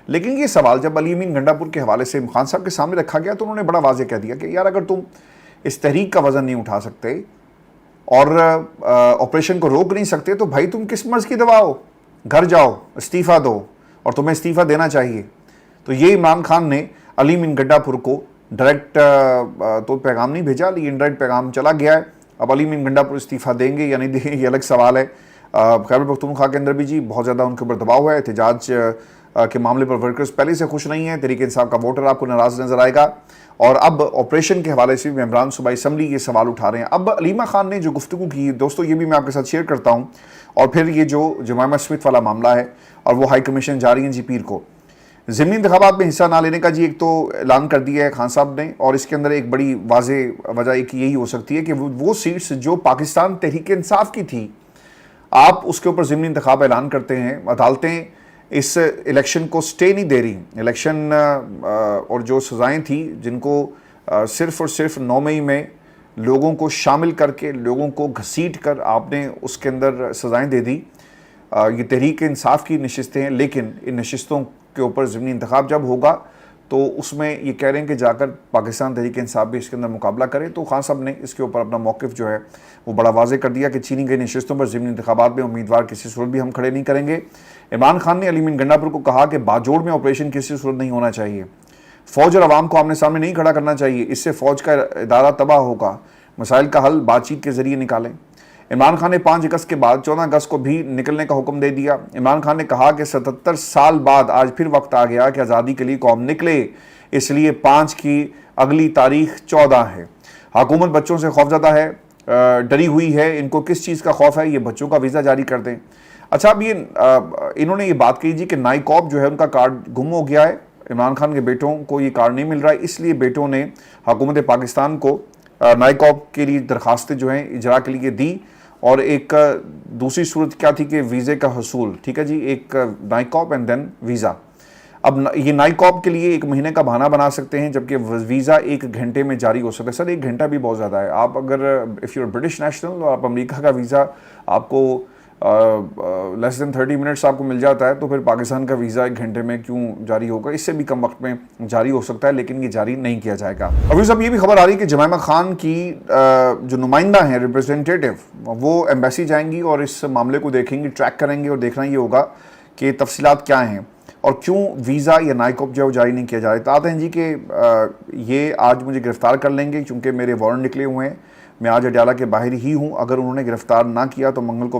لیکن یہ سوال جب علی امین گنڈا پور کے حوالے سے خان صاحب کے سامنے رکھا گیا تو انہوں نے بڑا واضح کہہ دیا کہ یار اگر تم اس تحریک کا وزن نہیں اٹھا سکتے اور آپریشن کو روک نہیں سکتے تو بھائی تم کس مرض کی دوا ہو، گھر جاؤ استعفیٰ دو، اور تمہیں استعفیٰ دینا چاہیے۔ تو یہ عمران خان نے علی امین گنڈا پور کو ڈائریکٹ تو پیغام نہیں بھیجا، لیکن انڈائریکٹ پیغام چلا گیا ہے۔ اب علی امین گنڈا پور استعفیٰ دیں گے یا نہیں دیں گے یہ الگ سوال ہے۔ خیبر پختونخوا کے اندر بھی جی بہت زیادہ ان کے اوپر دباؤ ہے، احتجاج کے معاملے پر ورکرز پہلے سے خوش نہیں ہیں، تحریک انصاف کا ووٹر آپ کو ناراض نظر آئے گا، اور اب آپریشن کے حوالے سے بھی ممبران صوبائی اسمبلی یہ سوال اٹھا رہے ہیں۔ اب علیمہ خان نے جو گفتگو کی دوستو یہ بھی میں آپ کے ساتھ شیئر کرتا ہوں، اور پھر یہ جو جمائمہ اسمتھ والا معاملہ ہے اور وہ ہائی کمیشن جا رہی ہیں جی پیر کو، ضمنی انتخابات میں حصہ نہ لینے کا جی ایک تو اعلان کر دیا ہے خان صاحب نے، اور اس کے اندر ایک بڑی واضح وجہ ایک یہی ہو سکتی ہے کہ وہ سیٹس جو پاکستان تحریک انصاف کی تھی، آپ اس کے اوپر ضمنی انتخاب اعلان کرتے ہیں، عدالتیں اس الیکشن کو سٹے نہیں دے رہی، الیکشن اور جو سزائیں تھیں جن کو صرف اور صرف 9 مئی میں لوگوں کو شامل کر کے لوگوں کو گھسیٹ کر آپ نے اس کے اندر سزائیں دے دی۔ یہ تحریک انصاف کی نشستیں ہیں، لیکن ان نشستوں کے اوپر ضمنی انتخاب جب ہوگا تو اس میں یہ کہہ رہے ہیں کہ جا کر پاکستان تحریک انصاف بھی اس کے اندر مقابلہ کرے۔ تو خان صاحب نے اس کے اوپر اپنا موقف جو ہے وہ بڑا واضح کر دیا کہ چینی گئی نشستوں پر ضمنی انتخابات میں امیدوار کسی صورت بھی ہم کھڑے نہیں کریں گے۔ عمران خان نے علی امین گنڈا پور کو کہا کہ باجوڑ میں آپریشن کسی صورت نہیں ہونا چاہیے، فوج اور عوام کو آمنے سامنے نہیں کھڑا کرنا چاہیے، اس سے فوج کا ادارہ تباہ ہوگا، مسائل کا حل بات چیت کے ذریعے نکالیں۔ عمران خان نے 5 اگست کے بعد 14 اگست کو بھی نکلنے کا حکم دے دیا۔ عمران خان نے کہا کہ 77 سال بعد آج پھر وقت آ گیا کہ آزادی کے لیے قوم نکلے، اس لیے 5 کی اگلی تاریخ 14 ہے۔ حکومت بچوں سے خوفزدہ ہے، ڈری ہوئی ہے، ان کو کس چیز کا خوف ہے، یہ بچوں کا ویزا جاری کر دیں۔ اچھا اب انہوں نے یہ بات کہی جی کہ نائکوب جو ہے ان کا کارڈ گم ہو گیا ہے، عمران خان کے بیٹوں کو یہ کارڈ نہیں مل رہا ہے، اس لیے بیٹوں نے حکومت پاکستان کو نائکوب کے لیے درخواستیں جو ہیں اجرا کے لیے دی، اور ایک دوسری صورت کیا تھی کہ ویزے کا حصول، ٹھیک ہے جی، ایک نائکوب اینڈ دین ویزا۔ اب یہ نائکوب کے لیے 1 مہینے کا بہانہ بنا سکتے ہیں، جبکہ ویزا 1 گھنٹے میں جاری ہو سکتا ہے۔ سر 1 گھنٹہ بھی بہت زیادہ ہے، آپ اگر اف یو برٹش نیشنل اور آپ امریکہ کا ویزا آپ کو لیس دین 30 منٹس آپ کو مل جاتا ہے، تو پھر پاکستان کا ویزا 1 گھنٹے میں کیوں جاری ہوگا؟ اس سے بھی کم وقت میں جاری ہو سکتا ہے، لیکن یہ جاری نہیں کیا جائے گا۔ ابھی صاحب یہ بھی خبر آ رہی ہے کہ جمائمہ خان کی جو نمائندہ ہیں ریپرزنٹیٹیو وہ ایمبیسی جائیں گی اور اس معاملے کو دیکھیں گی، ٹریک کریں گے، اور دیکھنا یہ ہوگا کہ تفصیلات کیا ہیں اور کیوں ویزا یا نائکوب جو جاری نہیں کیا جا رہا۔ آتے ہیں جی کہ یہ آج مجھے گرفتار کر لیں گے کیونکہ میرے وارنٹ نکلے ہوئے ہیں، میں آج اڈیالہ کے باہر ہی ہوں، اگر انہوں نے گرفتار نہ کیا تو منگل کو